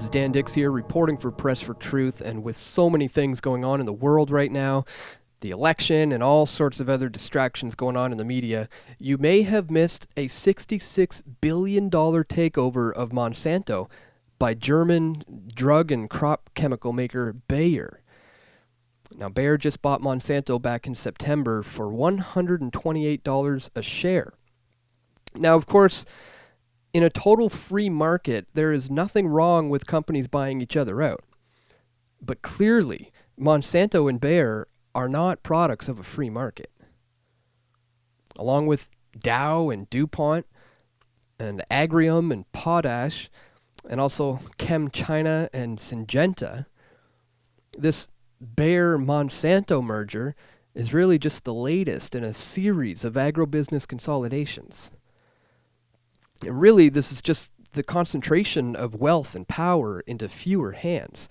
is Dan Dix here, reporting for Press for Truth, and with so many things going on in the world right now, the election and all sorts of other distractions going on in the media, you may have missed a $66 billion takeover of Monsanto by German drug and crop chemical maker Bayer. Now, Bayer just bought Monsanto back in September for $128 a share. Now, of course, in a total free market, there is nothing wrong with companies buying each other out. But clearly, Monsanto and Bayer are not products of a free market. Along with Dow and DuPont, and Agrium and Potash, and also ChemChina and Syngenta, this Bayer-Monsanto merger is really just the latest in a series of agrobusiness consolidations. And really, this is just the concentration of wealth and power into fewer hands.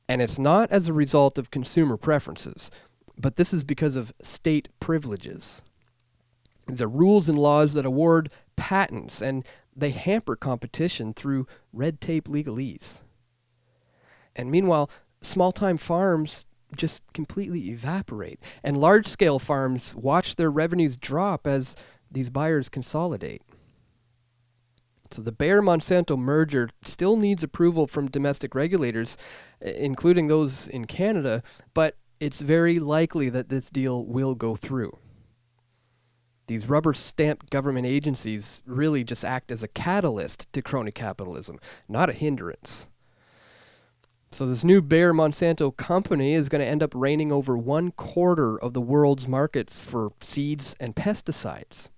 And it's not as a result of consumer preferences, but this is because of state privileges. These are rules and laws that award patents, and they hamper competition through red tape legalese. And meanwhile, small-time farms just completely evaporate, and large-scale farms watch their revenues drop as these buyers consolidate. So the Bayer-Monsanto merger still needs approval from domestic regulators, including those in Canada, but it's very likely that this deal will go through. These rubber-stamped government agencies really just act as a catalyst to crony-capitalism, not a hindrance. So this new Bayer-Monsanto company is going to end up reigning over 1/4 of the world's markets for seeds and pesticides.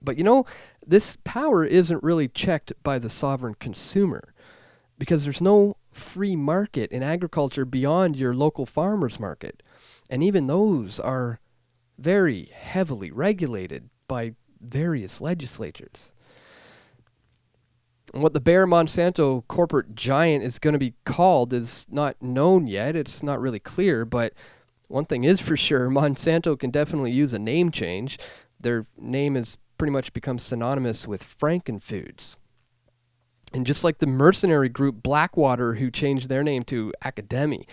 But you know, this power isn't really checked by the sovereign consumer, because there's no free market in agriculture beyond your local farmer's market. And even those are very heavily regulated by various legislatures. And what the Bayer-Monsanto corporate giant is going to be called is not known yet. It's not really clear, but one thing is for sure, Monsanto can definitely use a name change. Their name has pretty much become synonymous with Frankenfoods. And just like the mercenary group Blackwater, who changed their name to Academy,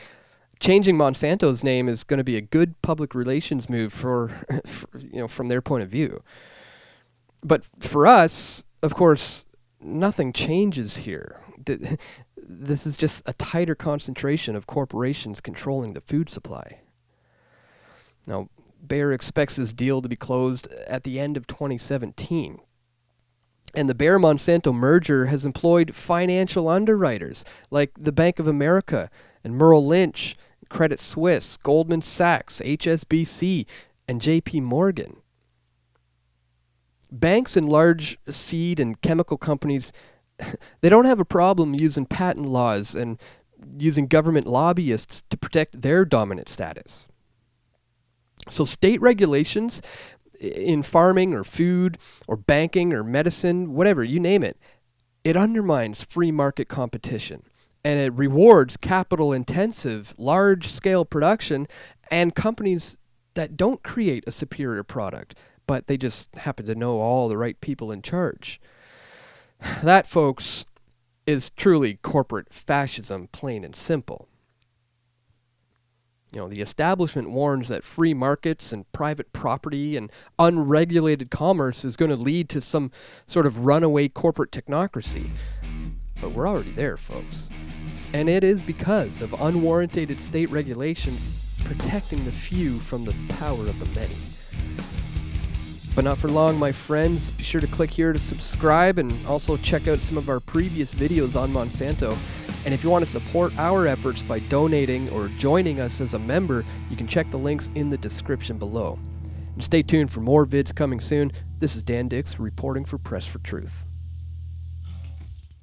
changing Monsanto's name is going to be a good public relations move for from their point of view. But for us, of course, nothing changes here. This is just a tighter concentration of corporations controlling the food supply. Now, Bayer expects this deal to be closed at the end of 2017. And the Bayer-Monsanto merger has employed financial underwriters like the Bank of America and Merrill Lynch, Credit Suisse, Goldman Sachs, HSBC, and JP Morgan. Banks and large seed and chemical companies, they don't have a problem using patent laws and using government lobbyists to protect their dominant status. So state regulations in farming or food or banking or medicine, whatever, you name it, it undermines free market competition, and it rewards capital-intensive, large-scale production and companies that don't create a superior product, but they just happen to know all the right people in charge. That, folks, is truly corporate fascism, plain and simple. You know, the establishment warns that free markets and private property and unregulated commerce is going to lead to some sort of runaway corporate technocracy. But we're already there, folks. And it is because of unwarranted state regulations protecting the few from the power of the many. But not for long, my friends. Be sure to click here to subscribe and also check out some of our previous videos on Monsanto. And if you want to support our efforts by donating or joining us as a member, you can check the links in the description below. And stay tuned for more vids coming soon. This is Dan Dix reporting for Press for Truth.